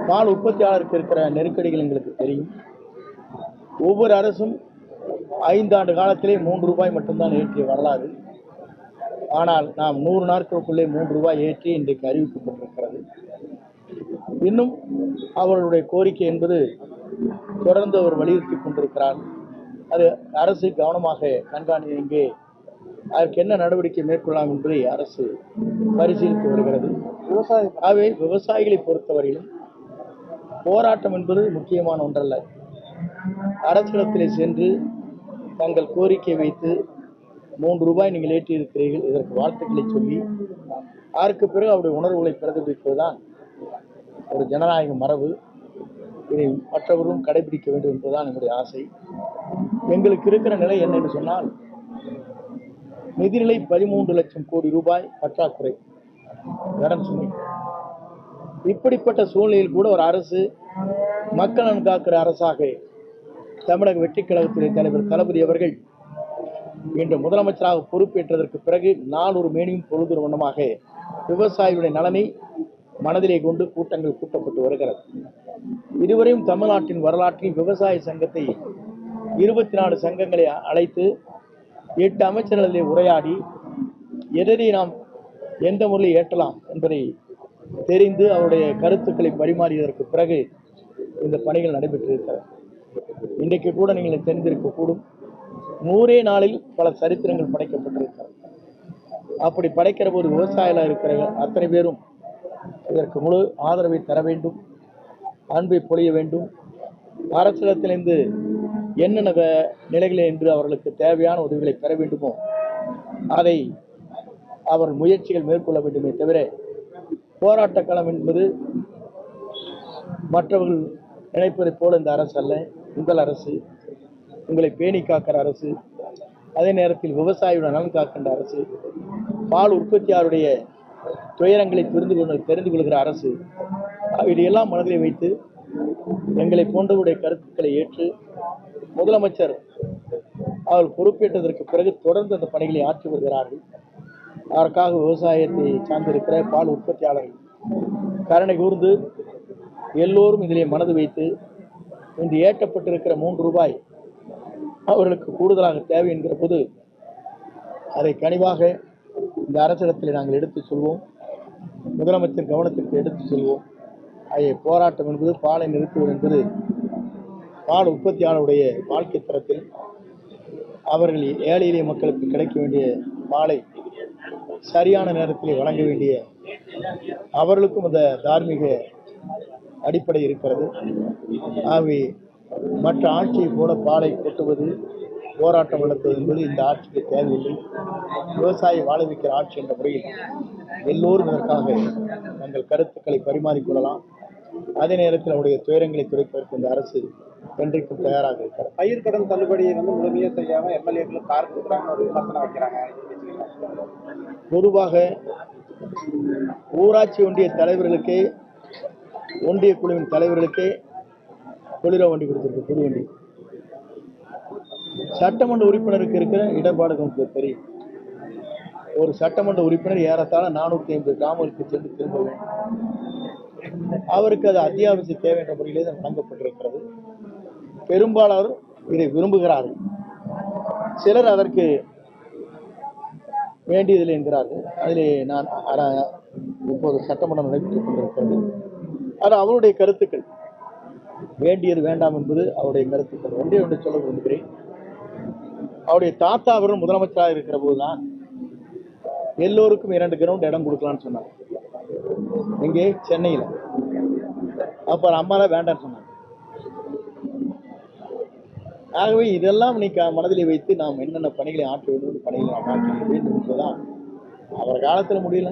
பால் உற்பத்தியாளருக்கு இருக்கிற நெருக்கடிகள் எங்களுக்கு தெரியும். ஒவ்வொரு அரசும் 5 ஆண்டு காலத்திலே 3 ரூபாய் மட்டும்தான் ஏற்றிய வரலாறு. ஆனால் நாம் 100 நாட்களுக்குள்ளே 3 ரூபாய் ஏற்றி இன்றைக்கு அறிவிக்கப்பட்டிருக்கிறது. இன்னும் அவர்களுடைய கோரிக்கை என்பது தொடர்ந்து அவர் வலியுறுத்தி கொண்டிருக்கிறார். அது அரசு கவனமாக கண்காணிங்கே அதற்கு என்ன நடவடிக்கை மேற்கொள்ளலாம் என்பதை அரசு பரிசீலித்து வருகிறது. விவசாயிகளை பொறுத்தவரையிலும் போராட்டம் என்பது முக்கியமான ஒன்றல்ல. அரசிடத்திலே சென்று தங்கள் கோரிக்கை வைத்து 3 ரூபாய் நீங்கள் ஏற்றியிருக்கிறீர்கள், இதற்கு வாழ்த்துக்களை சொல்லி அதற்கு பிறகு அவருடைய உணர்வுகளை பிரதிபலிப்பதுதான் ஒரு ஜனநாயக மரபு. இதை மற்றவர்களும் கடைபிடிக்க வேண்டும் என்பதுதான் என்னுடைய ஆசை. எங்களுக்கு இருக்கிற நிலை என்ன என்று சொன்னால், நிதிநிலை 13 லட்சம் கோடி ரூபாய் பற்றாக்குறை, கடன் சுமை. இப்படிப்பட்ட சூழ்நிலையில் கூட ஒரு அரசு மக்கள் நலன் காக்கிற அரசாக தமிழக வெற்றிக் கழகத்துறை தலைவர் தளபதி அவர்கள் இன்று முதலமைச்சராக பொறுப்பேற்றதற்கு பிறகு நாளொரு மேனியும் பொழுதொரு வண்ணமாக விவசாயிகளுடைய நலனை மனதிலே கொண்டு கூட்டங்கள் கூட்டப்பட்டு வருகிறது. இதுவரையும் தமிழ்நாட்டின் வரலாற்றில் விவசாய சங்கத்தை 24 சங்கங்களை அழைத்து 8 அமைச்சர்களிலே உரையாடி எதை நாம் எந்த முறையில் ஏற்றலாம் என்பதை தெரிந்து அவருடைய கருத்துக்களை பரிமாறியதற்கு பிறகு இந்த பணிகள் நடைபெற்றிருக்கிறது. இன்றைக்கு கூட நீங்கள் தெரிந்திருக்கக்கூடும், 100 நாளில் பல சரித்திரங்கள் படைக்கப்பட்டிருக்கிறது. அப்படி படைக்கிற போது விவசாயிகளாக இருக்கிற அத்தனை பேரும் இதற்கு முழு ஆதரவை தர வேண்டும், அன்பை பொழிய வேண்டும். அரசிடத்திலிருந்து என்னென்ன நிலைகளில் என்று அவர்களுக்கு தேவையான உதவிகளை பெற வேண்டுமோ அதை அவர் முயற்சிகள் மேற்கொள்ள வேண்டுமே தவிர, போராட்ட களம் என்பது மற்றவர்கள் நினைப்பதைப் போல இந்த அரசு அல்ல. உங்கள் அரசு, உங்களை பேணி காக்கிற அரசு, அதே நேரத்தில் விவசாயியுடன் நலன் காக்கின்ற அரசு, பால் உற்பத்தியாளருடைய துயரங்களை தெரிந்து கொள்கிற அரசு. இதையெல்லாம் மனதிலே வைத்து எங்களை போன்றவருடைய கருத்துக்களை ஏற்று முதலமைச்சர் அவர் பொறுப்பேற்றதற்கு பிறகு தொடர்ந்து அந்த பணிகளை ஆற்றி வருகிறார்கள். அதற்காக விவசாயத்தை சார்ந்திருக்கிற பால் உற்பத்தியாளர்கள் கருணை கூர்ந்து எல்லோரும் இதிலே மனது வைத்து இன்று ஏற்றப்பட்டிருக்கிற 3 ரூபாய் அவர்களுக்கு கூடுதலாக தேவை என்கிற போது அதை கனிவாக இந்த அரசிடத்தில் நாங்கள் எடுத்து சொல்வோம், முதலமைச்சர் கவனத்திற்கு எடுத்து செல்வோம். போராட்டம் என்பது பாலை நிறுத்துவது என்பது பால் உற்பத்தியாளருடைய வாழ்க்கை தரத்தில் அவர்கள் ஏழை எளிய மக்களுக்கு கிடைக்க வேண்டிய பாலை சரியான நேரத்தில் வழங்க வேண்டிய அவர்களுக்கும் அந்த தார்மீக அடிப்படை இருக்கிறது. ஆகவே மற்ற ஆட்சியை போல பாலை கொட்டுவது, போராட்டம் நடத்துவது என்பது இந்த ஆட்சிக்கு தேவையில்லை. விவசாயி வாழ வைக்கிற ஆட்சி என்ற முறையில் எல்லோரும் இதற்காக தங்கள் கருத்துக்களை பரிமாறிக்கொள்ளலாம். அதே நேரத்தில் அவருடைய துயரங்களை துடைப்பதற்கு இந்த அரசு என்றைக்கும் தயாராக இருக்கிறது. பயிர்க்கடன் தள்ளுபடியை முழுமையாக செய்யாம எம்எல்ஏக்கள் கார் கொடுக்குறாங்க, ஒரு விமர்சனம் வைக்கிறாங்க. பொதுவாக ஊராட்சி ஒன்றிய தலைவர்களுக்கே, ஒன்றிய குழுவின் தலைவர்களுக்கே குளிர வண்டி கொடுத்திருக்கு, புது வண்டி. சட்டமன்ற உறுப்பினருக்கு இருக்கிற இடர்பாடு நமக்கு தெரியும். ஒரு சட்டமன்ற உறுப்பினர் ஏறத்தாழ 450 கிராமங்களுக்கு சென்று திரும்ப வேண்டும். அவருக்கு அது அத்தியாவசிய தேவை என்ற முறையிலே வழங்கப்பட்டிருக்கிறது. பெரும்பாலானோர் இதை விரும்புகிறார்கள், சிலர் அதற்கு வேண்டியதில்லை என்கிறார்கள். அதிலே நான் இப்போது சட்டமன்றம் நடைபெற்றுக் கொண்டிருக்கிறது. அது அவருடைய கருத்துக்கள், வேண்டியது வேண்டாம் என்பது அவருடைய கருத்துக்கள். ஒன்றை சொல்ல விரும்புகிறேன். அவருடைய தாத்தா அவர்கள் முதலமைச்சராக இருக்கிற போதுதான் எல்லோருக்கும் 2 கிரவுண்ட் இடம் கொடுக்கலான்னு சொன்னாங்க, இங்கே சென்னையில். அப்போ அம்மாலாம் வேண்டான்னு சொன்னாங்க. ஆகவே இதெல்லாம் நீ மனதிலே வைத்து நாம் என்னென்ன பணிகளை ஆற்ற வேண்டும், பணிகளை நாம் ஆற்ற வேண்டும் என்பதுதான் அவர் காலத்தில் முடியல.